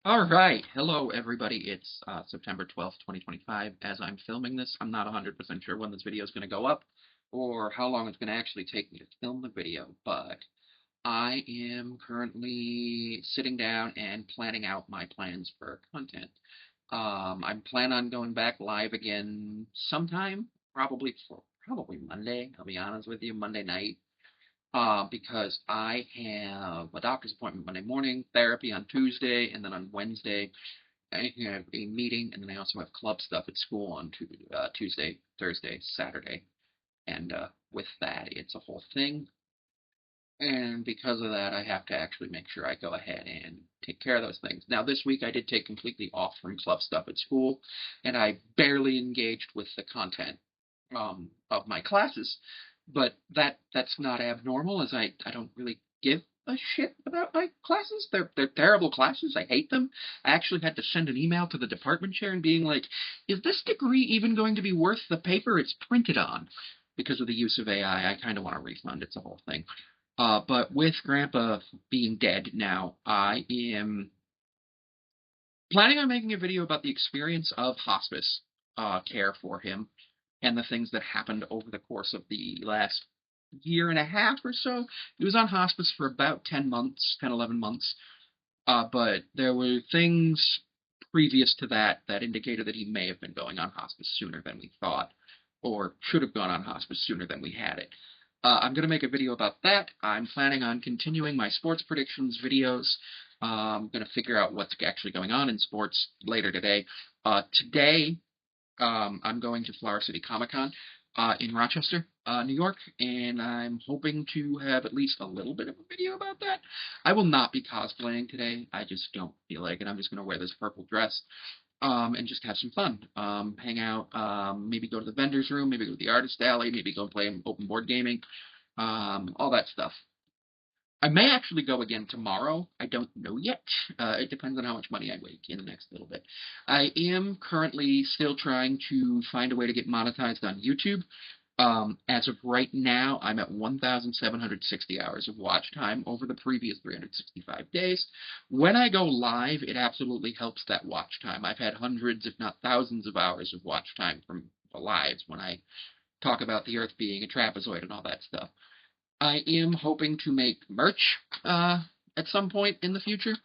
All right. Hello, everybody. It's September 12th, 2025. As I'm filming this, I'm not 100% sure when this video is going to go up or how long it's going to actually take me to film the video, but I am currently sitting down and planning out my plans for content. I plan on going back live again sometime, probably Monday. I'll be honest with you, Monday night because I have a doctor's appointment Monday morning, therapy on Tuesday, and then on Wednesday I have a meeting, and then I also have club stuff at school on Tuesday, Thursday, Saturday, and with that, it's a whole thing. And because of that, I have to actually make sure I go ahead and take care of those things. Now, this week I did take completely off from club stuff at school, and I barely engaged with the content of my classes. But that's not abnormal, as I don't really give a shit about my classes. They're terrible classes. I hate them. I actually had to send an email to the department chair and being like, "Is this degree even going to be worth the paper it's printed on?" Because of the use of AI, I kind of want a refund. It's a whole thing. But with Grandpa being dead now, I am planning on making a video about the experience of hospice care for him and the things that happened over the course of the last year and a half or so. He was on hospice for about 10 months, 10, 11 months. But there were things previous to that that indicated that he may have been going on hospice sooner than we thought, or should have gone on hospice sooner than we had it. I'm going to make a video about that. I'm planning on continuing my sports predictions videos. I'm going to figure out what's actually going on in sports later today. Today, I'm going to Flower City Comic Con in Rochester, New York, and I'm hoping to have at least a little bit of a video about that. I will not be cosplaying today. I just don't feel like it. I'm just going to wear this purple dress and just have some fun. Hang out, maybe go to the vendor's room, maybe go to the artist alley, maybe go play open board gaming, all that stuff. I may actually go again tomorrow. I don't know yet. It depends on how much money I make in the next little bit. I am currently still trying to find a way to get monetized on YouTube. As of right now, I'm at 1,760 hours of watch time over the previous 365 days. When I go live, it absolutely helps that watch time. I've had hundreds, if not thousands, of hours of watch time from the lives when I talk about the Earth being a trapezoid and all that stuff. I am hoping to make merch at some point in the future.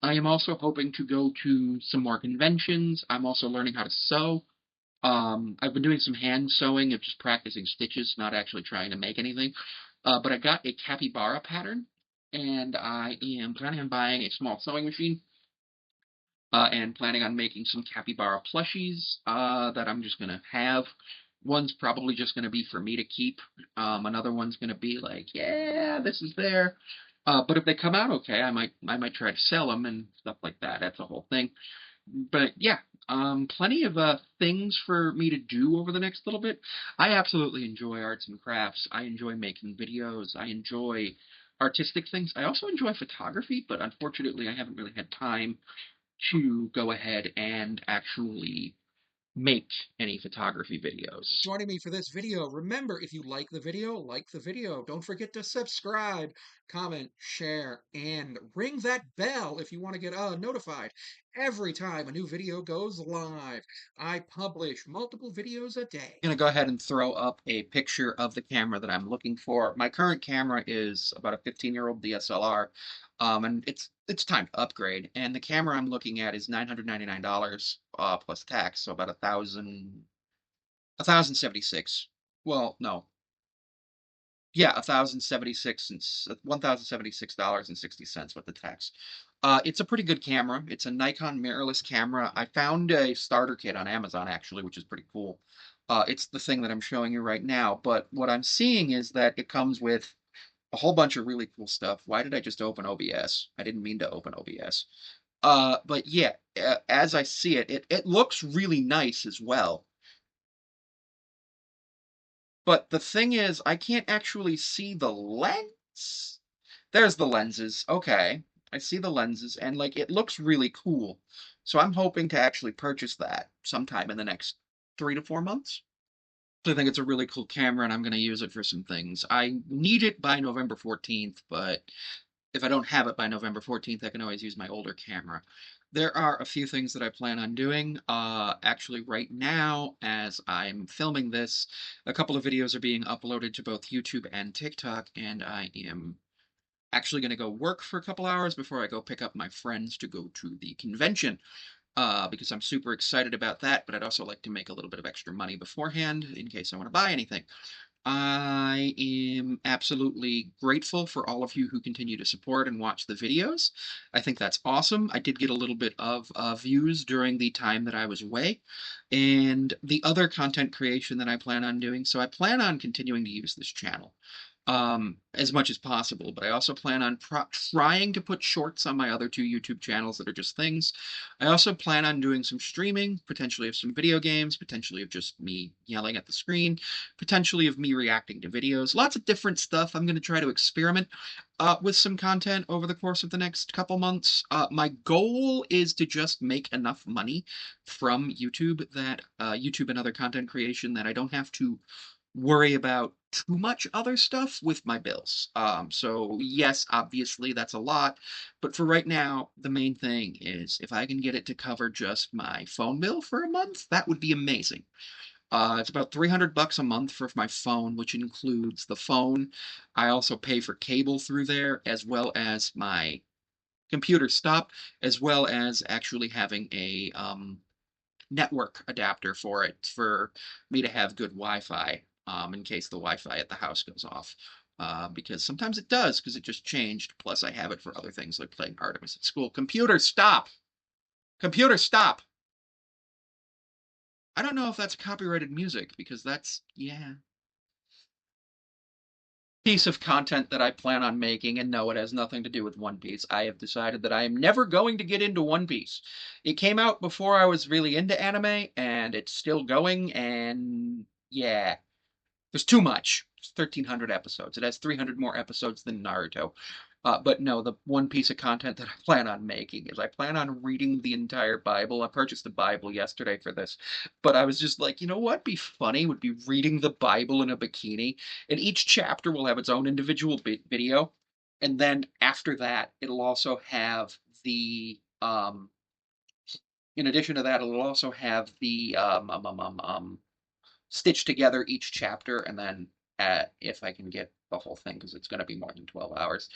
I am also hoping to go to some more conventions. I'm also learning how to sew. I've been doing some hand sewing of just practicing stitches, not actually trying to make anything. But I got a capybara pattern, and I am planning on buying a small sewing machine, and planning on making some capybara plushies that I'm just gonna have. One's probably just gonna be for me to keep. Another one's gonna be like, yeah, this is there. But if they come out okay, I might try to sell them and stuff like that. That's a whole thing. But yeah, plenty of things for me to do over the next little bit. I absolutely enjoy arts and crafts. I enjoy making videos. I enjoy artistic things. I also enjoy photography, but unfortunately, I haven't really had time to go ahead and actually make any photography For videos. joining me for this video. Remember, if you like the video. Don't forget to subscribe, comment, share, and ring that bell if you want to get notified every time a new video goes live. I publish multiple videos a day. I'm gonna go ahead and throw up a picture of the camera that I'm looking for. My current camera is about a 15-year-old DSLR, and it's time to upgrade. And the camera I'm looking at is $999 plus tax, so about 1,076. Well, no, yeah, 1,076 and $1,076.60 with the tax. It's a pretty good camera. It's a Nikon mirrorless camera. I found a starter kit on Amazon actually, which is pretty cool. It's the thing that I'm showing you right now, but what I'm seeing is that it comes with a whole bunch of really cool stuff. Why did I just open OBS? I didn't mean to open OBS. But yeah, as I see it, it looks really nice as well. But the thing is, I can't actually see the lens. There's the lenses. Okay. I see the lenses, and like it looks really cool. So I'm hoping to actually purchase that sometime in the next 3 to 4 months. I think it's a really cool camera, and I'm going to use it for some things. I need it by November 14th, but if I don't have it by November 14th, I can always use my older camera. There are a few things that I plan on doing. Actually, right now, as I'm filming this, a couple of videos are being uploaded to both YouTube and TikTok, and I am actually going to go work for a couple hours before I go pick up my friends to go to the convention. Because I'm super excited about that, but I'd also like to make a little bit of extra money beforehand in case I want to buy anything. I am absolutely grateful for all of you who continue to support and watch the videos. I think that's awesome. I did get a little bit of views during the time that I was away, and the other content creation that I plan on doing. So I plan on continuing to use this channel as much as possible, but I also plan on trying to put shorts on my other two YouTube channels that are just things. I also plan on doing some streaming, potentially of some video games, potentially of just me yelling at the screen, potentially of me reacting to videos. Lots of different stuff. I'm going to try to experiment with some content over the course of the next couple months. My goal is to just make enough money from YouTube that YouTube and other content creation that I don't have to worry about too much other stuff with my bills. So yes, obviously that's a lot, but for right now, the main thing is if I can get it to cover just my phone bill for a month, that would be amazing. It's about 300 bucks a month for my phone, which includes the phone. I also pay for cable through there, as well as my computer stop, as well as actually having a network adapter for it for me to have good Wi-Fi in case the Wi-Fi at the house goes off. Because sometimes it does, because it just changed. Plus, I have it for other things like playing Artemis at school. Computer, stop! Computer, stop! I don't know if that's copyrighted music, because that's, yeah. Piece of content that I plan on making, and no, it has nothing to do with One Piece. I have decided that I am never going to get into One Piece. It came out before I was really into anime, and it's still going, and yeah. There's too much. It's 1,300 episodes. It has 300 more episodes than Naruto. But no, the one piece of content that I plan on making is I plan on reading the entire Bible. I purchased a Bible yesterday for this, but I was just like, you know what? Be funny would be reading the Bible in a bikini, and each chapter will have its own individual video, and then after that, it'll also have the in addition to that, it'll also have the stitch together each chapter, and then if I can get the whole thing, because it's going to be more than 12 hours,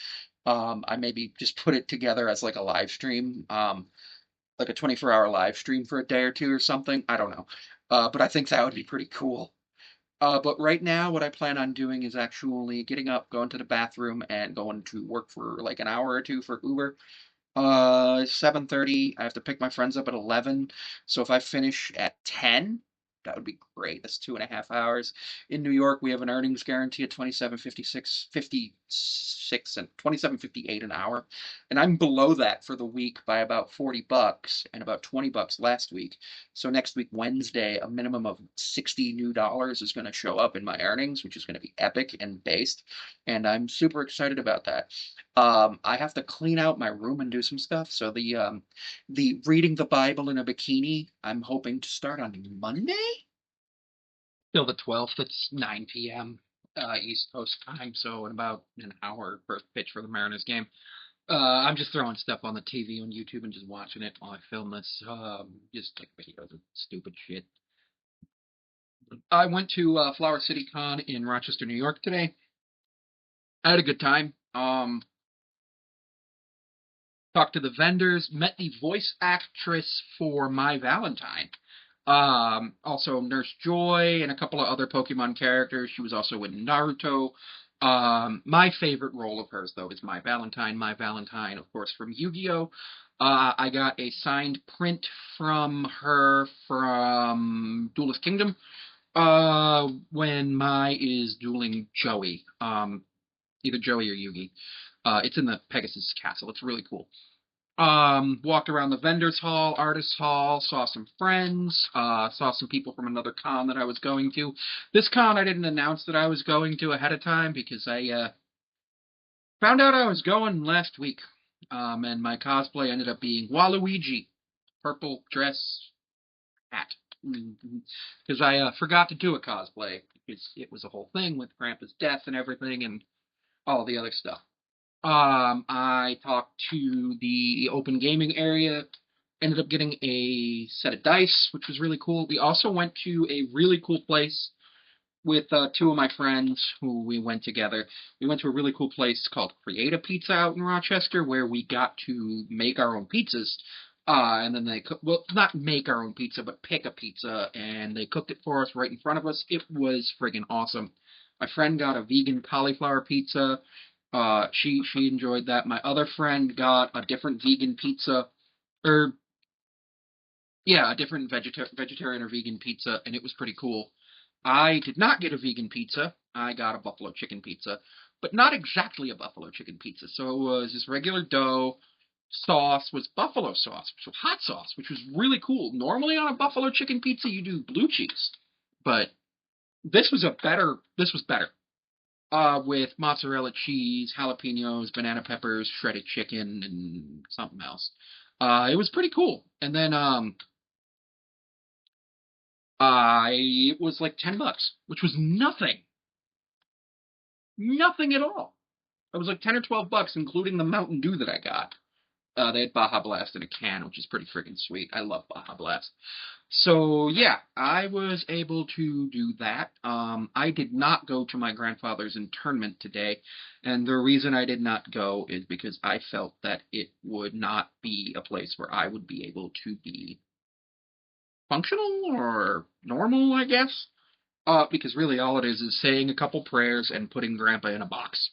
I maybe just put it together as like a live stream, like a 24-hour live stream for a day or two or something. I don't know. But I think that would be pretty cool. But right now, what I plan on doing is actually getting up, going to the bathroom, and going to work for like an hour or two for Uber. 7:30. I have to pick my friends up at 11. So if I finish at 10, that would be great. That's 2.5 hours. In New York, we have an earnings guarantee at 27.56 and 27.58 an hour. And I'm below that for the week by about 40 bucks and about 20 bucks last week. So next week, Wednesday, a minimum of $60 is going to show up in my earnings, which is going to be epic and based. And I'm super excited about that. I have to clean out my room and do some stuff. So the reading the Bible in a bikini, I'm hoping to start on Monday till the 12th. It's 9 p.m. East Coast time, so in about an hour first pitch for the Mariners game. I'm just throwing stuff on the TV on YouTube and just watching it while I film this. Just like videos of stupid shit. I went to Flower City Con in Rochester, New York today. I had a good time. Talked to the vendors, met the voice actress for My Valentine. Also Nurse Joy and a couple of other Pokemon characters. She was also in Naruto. My favorite role of hers, though, is My Valentine. My Valentine, of course, from Yu-Gi-Oh! I got a signed print from her from Duelist Kingdom. When Mai is dueling Joey. Either Joey or Yugi. It's in the Pegasus Castle. It's really cool. Walked around the vendors hall, artist hall, saw some friends, saw some people from another con that I was going to. This con I didn't announce that I was going to ahead of time because I found out I was going last week. And my cosplay ended up being Waluigi, purple dress, hat. Because I forgot to do a cosplay because it was a whole thing with Grandpa's death and everything and all the other stuff. I talked to the open gaming area, ended up getting a set of dice, which was really cool. We also went to a really cool place with two of my friends who we went together. We went to a really cool place called Create a Pizza out in Rochester, where we got to make our own pizzas. And then they cook, well, not make our own pizza, but pick a pizza, and they cooked it for us right in front of us. It was friggin' awesome. My friend got a vegan cauliflower pizza. She enjoyed that. My other friend got a different vegan pizza, or yeah, a different vegetarian or vegan pizza, and it was pretty cool. I did not get a vegan pizza. I got a buffalo chicken pizza, but not exactly a buffalo chicken pizza. So it was just regular dough. Sauce was buffalo sauce, so hot sauce, which was really cool. Normally on a buffalo chicken pizza, you do blue cheese, but this was better. With mozzarella cheese, jalapenos, banana peppers, shredded chicken, and something else. It was pretty cool. And then it was like $10, which was nothing, nothing at all. It was like 10 or $12, including the Mountain Dew that I got. They had Baja Blast in a can, which is pretty freaking sweet. I love Baja Blast. So yeah, I was able to do that. I did not go to my grandfather's internment today, and the reason I did not go is because I felt that it would not be a place where I would be able to be functional or normal, I guess. Because really all it is saying a couple prayers and putting Grandpa in a box.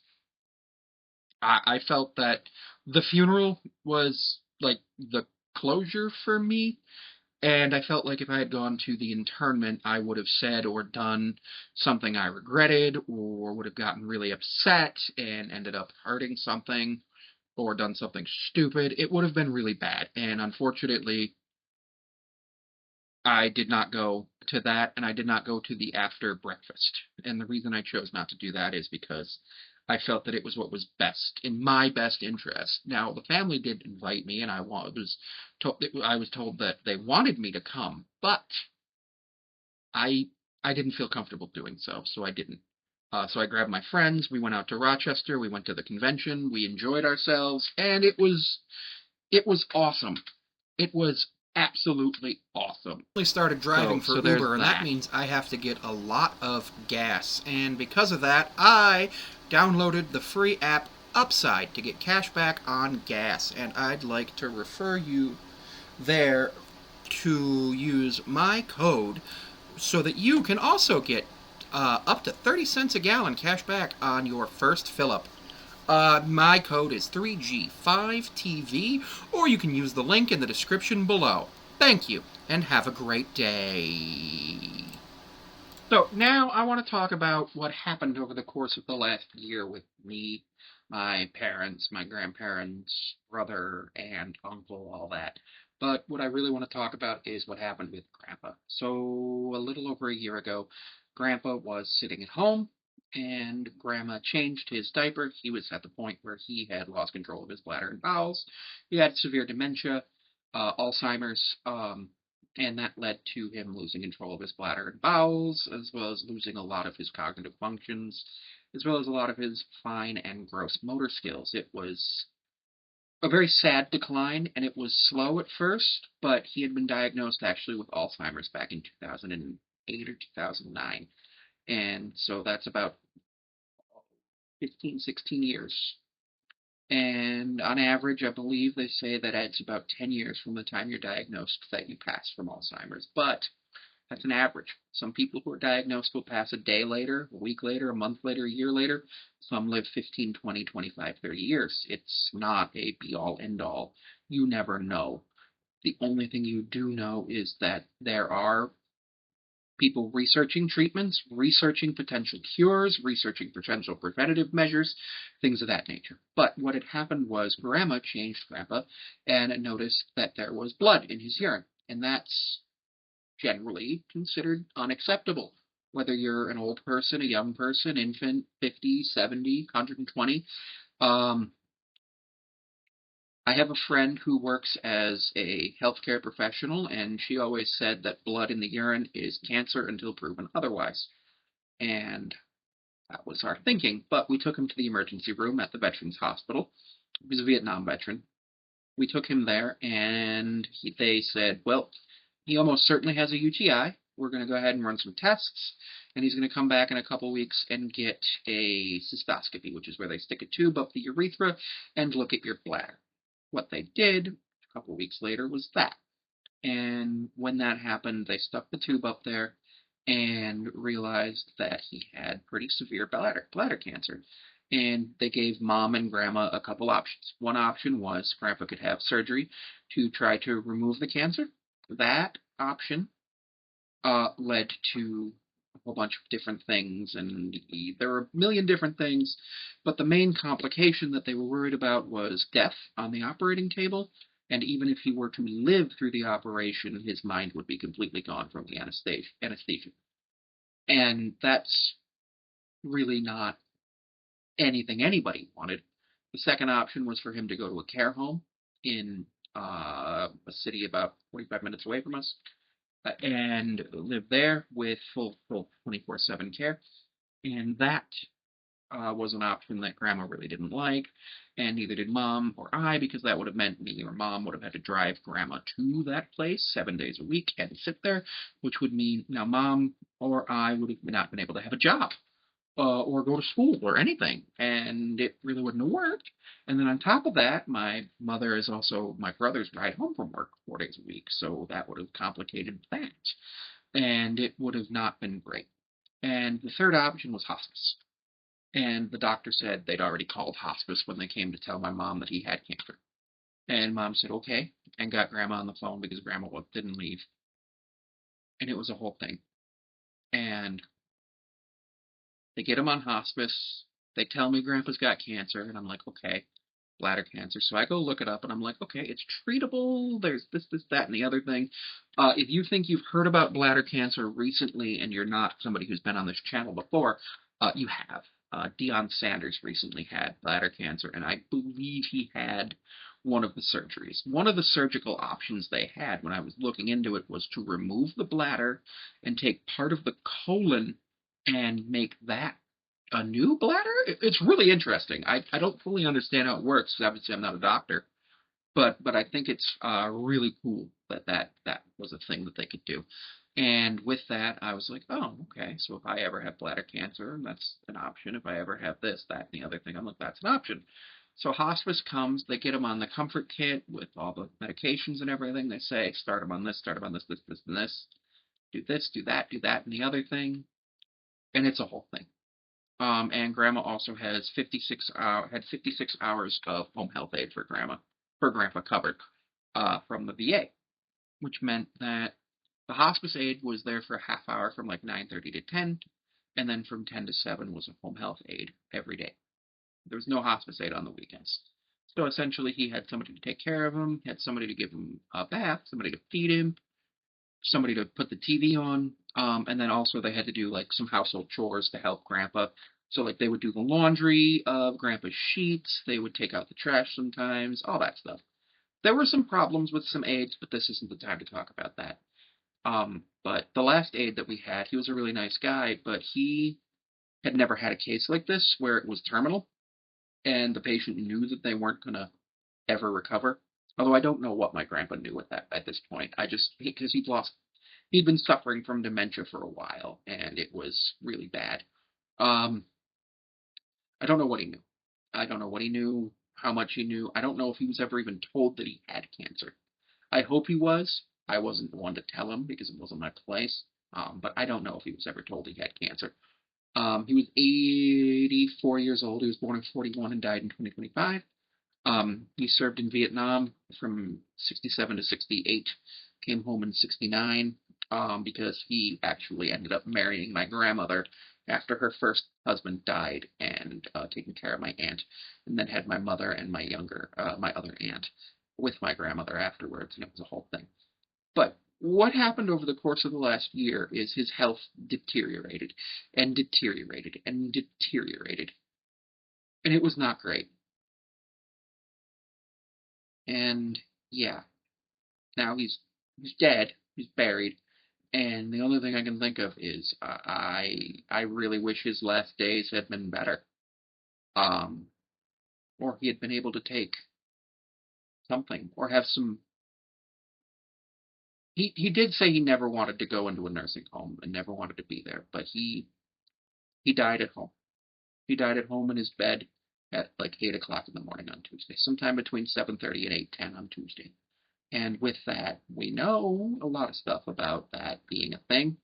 I felt that the funeral was like the closure for me. And I felt like if I had gone to the internment, I would have said or done something I regretted, or would have gotten really upset and ended up hurting something, or done something stupid. It would have been really bad. And unfortunately, I did not go to that, and I did not go to the after breakfast. And the reason I chose not to do that is because I felt that it was what was best in my best interest. Now, the family did invite me, and I was told that they wanted me to come, but I I didn't feel comfortable doing so, so I didn't. So I grabbed my friends. We went out to Rochester. We went to the convention. We enjoyed ourselves, and it was awesome. It was absolutely awesome. I started driving So for there's Uber, and that that. means I have to get a lot of gas. And because of that, I downloaded the free app Upside to get cash back on gas. And I'd like to refer you there to use my code so that you can also get up to 30 cents a gallon cash back on your first fill up. My code is 3G5TV, or you can use the link in the description below. Thank you, and have a great day. So now I want to talk about what happened over the course of the last year with me, my parents, my grandparents, brother, and uncle, all that. But what I really want to talk about is what happened with Grandpa. So a little over a year ago, Grandpa was sitting at home, and Grandma changed his diaper. He was at the point where he had lost control of his bladder and bowels. He had severe dementia, Alzheimer's, and that led to him losing control of his bladder and bowels, as well as losing a lot of his cognitive functions, as well as a lot of his fine and gross motor skills. It was a very sad decline, and it was slow at first, but he had been diagnosed actually with Alzheimer's back in 2008 or 2009. And so that's about 15, 16 years. And on average, I believe they say that it's about 10 years from the time you're diagnosed that you pass from Alzheimer's. But that's an average. Some people who are diagnosed will pass a day later, a week later, a month later, a year later. Some live 15, 20, 25, 30 years. It's not a be all end all. You never know. The only thing you do know is that there are people researching treatments, researching potential cures, researching potential preventative measures, things of that nature. But what had happened was Grandma changed Grandpa and noticed that there was blood in his urine. And that's generally considered unacceptable. Whether you're an old person, a young person, infant, 50, 70, 120. Um, I have a friend who works as a healthcare professional, and she always said that blood in the urine is cancer until proven otherwise. And That was our thinking, but we took him to the emergency room at the Veterans Hospital. He was a Vietnam veteran. We took him there, and they said, well, he almost certainly has a UTI. We're going to go ahead and run some tests, and he's going to come back in a couple weeks and get a cystoscopy, which is where they stick a tube up the urethra and look at your bladder. What they did a couple weeks later was that. And when that happened, they stuck the tube up there and realized that he had pretty severe bladder cancer. And they gave mom and grandma a couple options. One option was grandpa could have surgery to try to remove the cancer. That option led to a whole bunch of different things, and there were a million different things, but the main complication that they were worried about was death on the operating table, and even if he were to live through the operation, his mind would be completely gone from the anesthesia. And that's really not anything anybody wanted. The second option was for him to go to a care home in a city about 45 minutes away from us, and live there with full 24/7 care. And that was an option that grandma really didn't like, and neither did mom or I, because that would have meant me or mom would have had to drive grandma to that place 7 days a week and sit there, which would mean now mom or I would have not been able to have a job or go to school or anything, and it really wouldn't have worked. And then on top of that, my mother is also my brother's ride home from work 4 days a week, so that would have complicated that, and it would have not been great. And the third option was hospice. And the doctor said they'd already called hospice when they came to tell my mom that he had cancer. And mom said, okay, and got grandma on the phone because grandma didn't leave. And it was a whole thing. And they get him on hospice. They tell me grandpa's got cancer, and I'm like, okay, bladder cancer. So I go look it up, and I'm like, okay, it's treatable. There's this, that, and the other thing. If you think you've heard about bladder cancer recently and you're not somebody who's been on this channel before, you have. Deion Sanders recently had bladder cancer, and I believe he had one of the surgeries. One of the surgical options they had when I was looking into it was to remove the bladder and take part of the colon and make that a new bladder? It's really interesting. I don't fully understand how it works. Obviously, I'm not a doctor, but I think it's really cool that was a thing that they could do. And with that, I was like, oh, okay. So if I ever have bladder cancer, that's an option. If I ever have this, that, and the other thing, I'm like, that's an option. So hospice comes, they get him on the comfort kit with all the medications and everything. They say, start him on this, start him on this, and this. Do this, do that, and the other thing. And it's a whole thing. And grandma also has 56 hours of home health aid for grandpa covered from the VA, which meant that the hospice aide was there for a half hour from like 9:30 to 10, and then from 10 to 7 was a home health aide every day. There was no hospice aide on the weekends. So essentially, he had somebody to take care of him, had somebody to give him a bath, somebody to feed him, somebody to put the TV on, and then also they had to do like some household chores to help Grandpa. So like they would do the laundry of Grandpa's sheets, they would take out the trash sometimes, all that stuff. There were some problems with some aides, but this isn't the time to talk about that. But the last aide that we had, he was a really nice guy, but he had never had a case like this where it was terminal, and the patient knew that they weren't gonna ever recover. Although I don't know what my grandpa knew at this point. I just because he'd been suffering from dementia for a while, and it was really bad. Um, I don't know what he knew. I don't know what he knew, how much he knew. I don't know if he was ever even told that he had cancer. I hope he was. I wasn't the one to tell him because it wasn't my place. But I don't know if he was ever told he had cancer. He was 84 years old. He was born in 41 and died in 2025. He served in Vietnam from 67 to 68, came home in 69, because he actually ended up marrying my grandmother after her first husband died and taking care of my aunt, and then had my mother and my other aunt with my grandmother afterwards, and it was a whole thing. But what happened over the course of the last year is his health deteriorated and deteriorated and deteriorated, and it was not great. And yeah, now he's dead, he's buried, And the only thing I can think of is I really wish his last days had been better. Um, or he had been able to take something or have some. He did say he never wanted to go into a nursing home and never wanted to be there, but he died at home. He died at home in his bed at like 8 o'clock in the morning on Tuesday, sometime between 7:30 and 8:10 on Tuesday. And with that, we know a lot of stuff about that being a thing,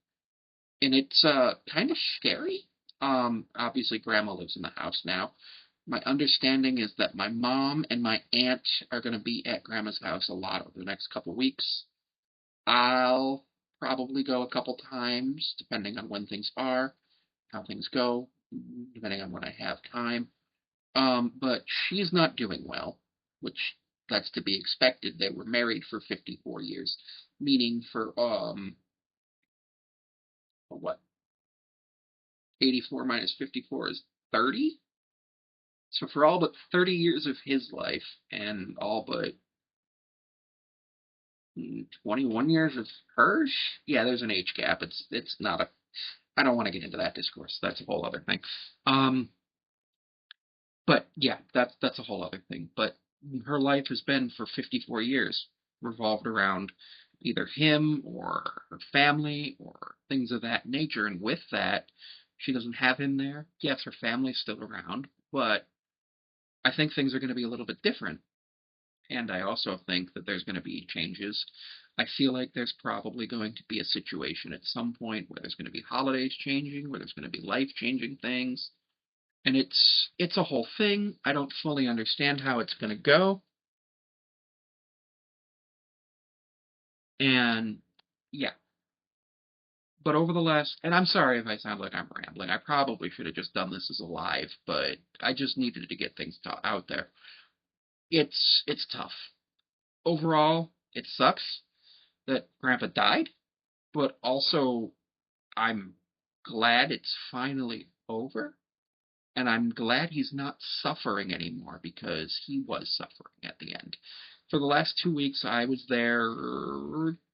and it's kind of scary. Obviously, Grandma lives in the house now. My understanding is that my mom and my aunt are going to be at Grandma's house a lot over the next couple weeks. I'll probably go a couple times, depending on when things are, how things go, depending on when I have time. But she's not doing well, which that's to be expected. They were married for 54 years, meaning for what? 84 minus 54 is 30? So for all but 30 years of his life and all but 21 years of hers, yeah, there's an age gap. It's not a. I don't want to get into that discourse. That's a whole other thing. Um, but yeah, that's a whole other thing. But her life has been for 54 years revolved around either him or her family or things of that nature. And with that, she doesn't have him there. Yes, her family's still around, but I think things are going to be a little bit different. And I also think that there's going to be changes. I feel like there's probably going to be a situation at some point where there's going to be holidays changing, where there's going to be life changing things, and it's a whole thing. I don't fully understand how it's going to go, and yeah. But over the last, and I'm sorry if I sound like I'm rambling. I probably should have just done this as a live, but I just needed to get things out there. It's tough. Overall, it sucks that Grandpa died, but also I'm glad it's finally over. And I'm glad he's not suffering anymore because he was suffering at the end. For the last 2 weeks, I was there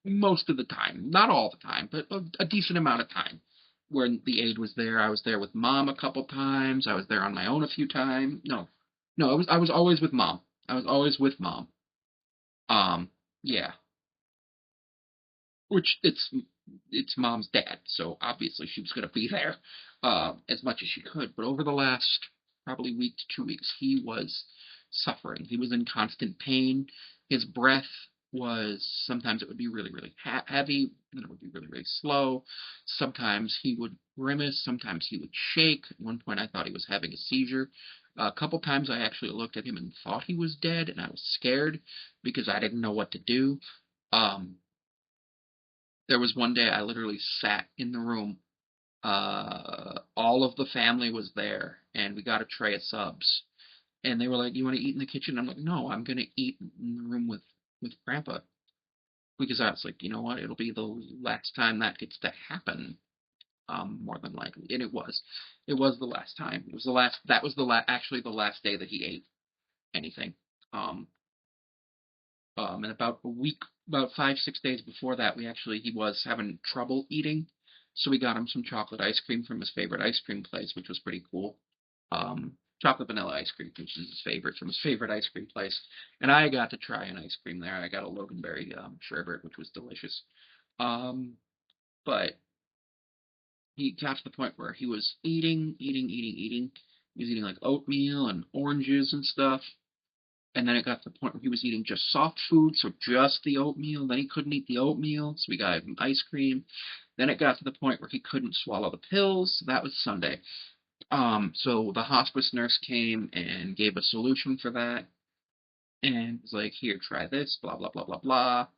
most of the time. Not all the time, but a decent amount of time. When the aide was there, I was there with mom a couple times. I was there on my own a few times. No, no, I was always with mom. I was always with mom. Yeah, which it's mom's dad, so obviously she was going to be there as much as she could. But over the last probably week to 2 weeks, he was suffering. He was in constant pain. His breath was sometimes it would be really really heavy, then it would be really really slow. Sometimes he would grimace. Sometimes he would shake. At one point, I thought he was having a seizure. A couple times I actually looked at him and thought he was dead, and I was scared because I didn't know what to do. Um, there was one day I literally sat in the room. All of the family was there, and we got a tray of subs. And they were like, "You want to eat in the kitchen?" I'm like, "No, I'm gonna eat in the room with Grandpa," because I was like, you know what? It'll be the last time that gets to happen. More than likely, and it was. It was the last time. It was the last. That was actually the last day that he ate anything. Um, and about a week, about 5, 6 days before that, he was having trouble eating, so we got him some chocolate ice cream from his favorite ice cream place, which was pretty cool. Um, Chocolate vanilla ice cream, which is his favorite from his favorite ice cream place, and I got to try an ice cream there. I got a loganberry sherbet, which was delicious. Um, but he got to the point where he was eating. He was eating like oatmeal and oranges and stuff. And then it got to the point where he was eating just soft food, so just the oatmeal. Then he couldn't eat the oatmeal, so we got him ice cream. Then it got to the point where he couldn't swallow the pills. So that was Sunday. So the hospice nurse came and gave a solution for that, and was like, "Here, try this." Blah blah blah blah blah.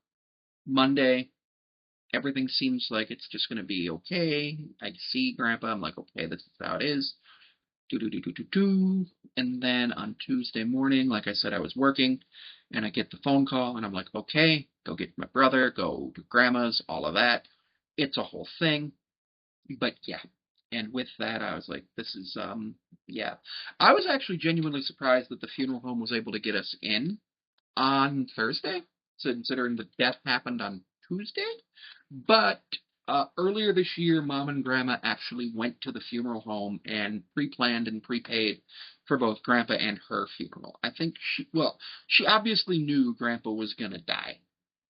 Monday, everything seems like it's just gonna be okay. I see Grandpa. I'm like, okay, this is how it is. Do do do do do do. And then on Tuesday morning, like I said, I was working, and I get the phone call, and I'm like, okay, go get my brother, go to grandma's, all of that. It's a whole thing, but yeah. And with that, I was like, this is yeah. I was actually genuinely surprised that the funeral home was able to get us in on Thursday, considering the death happened on Tuesday. But Earlier this year, Mom and Grandma actually went to the funeral home and pre-planned and prepaid for both Grandpa and her funeral. I think she obviously knew Grandpa was gonna die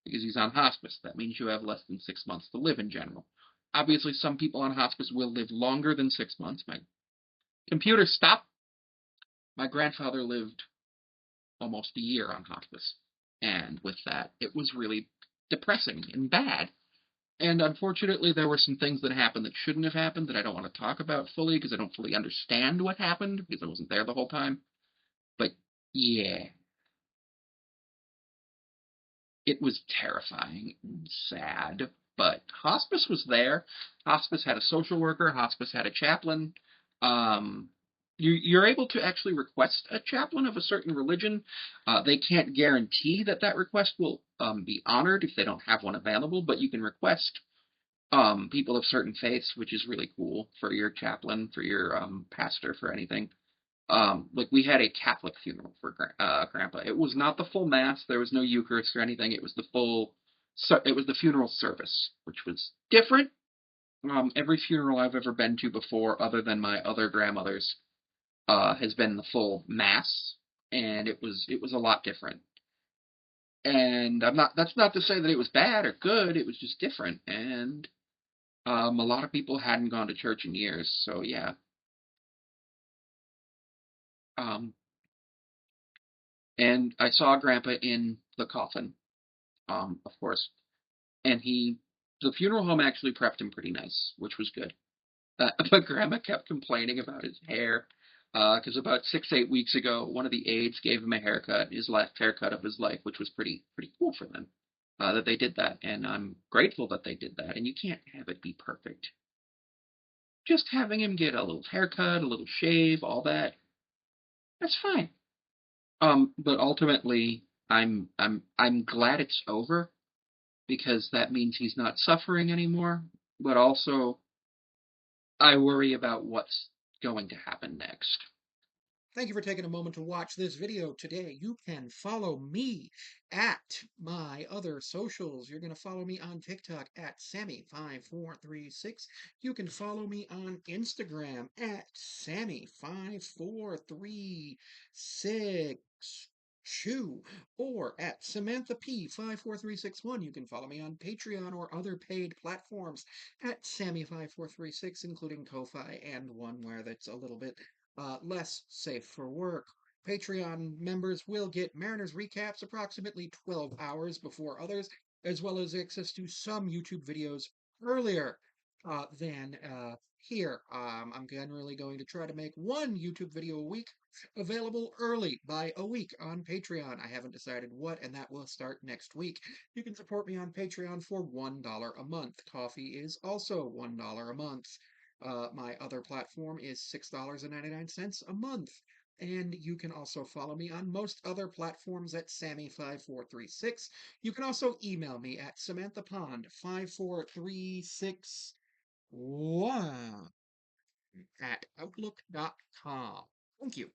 because he's on hospice. That means you have less than 6 months to live in general. Obviously, some people on hospice will live longer than 6 months. My computer stopped. My grandfather lived almost a year on hospice, and with that, it was really depressing and bad. And unfortunately, there were some things that happened that shouldn't have happened that I don't want to talk about fully because I don't fully understand what happened because I wasn't there the whole time. But yeah, it was terrifying and sad. But hospice was there. Hospice had a social worker. Hospice had a chaplain. Um, you're able to actually request a chaplain of a certain religion. They can't guarantee that that request will be honored if they don't have one available, but you can request people of certain faiths, which is really cool for your chaplain, for your pastor, for anything. Like we had a Catholic funeral for Grandpa. It was not the full mass. There was no Eucharist or anything. It was the full. So it was the funeral service, which was different. Every funeral I've ever been to before, other than my other grandmother's, has been the full mass, and it was a lot different. And I'm not. That's not to say that it was bad or good. It was just different, and a lot of people hadn't gone to church in years, so yeah. Um, and I saw Grandpa in the coffin, of course, and the funeral home actually prepped him pretty nice, which was good. But Grandma kept complaining about his hair, because about 6, 8 weeks ago, one of the aides gave him a haircut, his last haircut of his life, which was pretty cool for them, that they did that, and I'm grateful that they did that. And you can't have it be perfect. Just having him get a little haircut, a little shave, all that, that's fine. But ultimately, I'm glad it's over because that means he's not suffering anymore. But also, I worry about what's going to happen next. Thank you for taking a moment to watch this video today. You can follow me at my other socials. You're going to follow me on TikTok at Sammy5436. You can follow me on Instagram at Sammy5436. Or at Samantha P54361. You can follow me on Patreon or other paid platforms at Sammy5436, including Ko-Fi and one where that's a little bit less safe for work. Patreon members will get Mariners recaps approximately 12 hours before others, as well as access to some YouTube videos earlier than here. I'm generally going to try to make one YouTube video a week available early by a week on Patreon. I haven't decided what, and that will start next week. You can support me on Patreon for $1 a month. Coffee is also $1 a month. My other platform is $6.99 a month. And you can also follow me on most other platforms at Sammy5436. You can also email me at SamanthaPond54361 at Outlook.com. Thank you.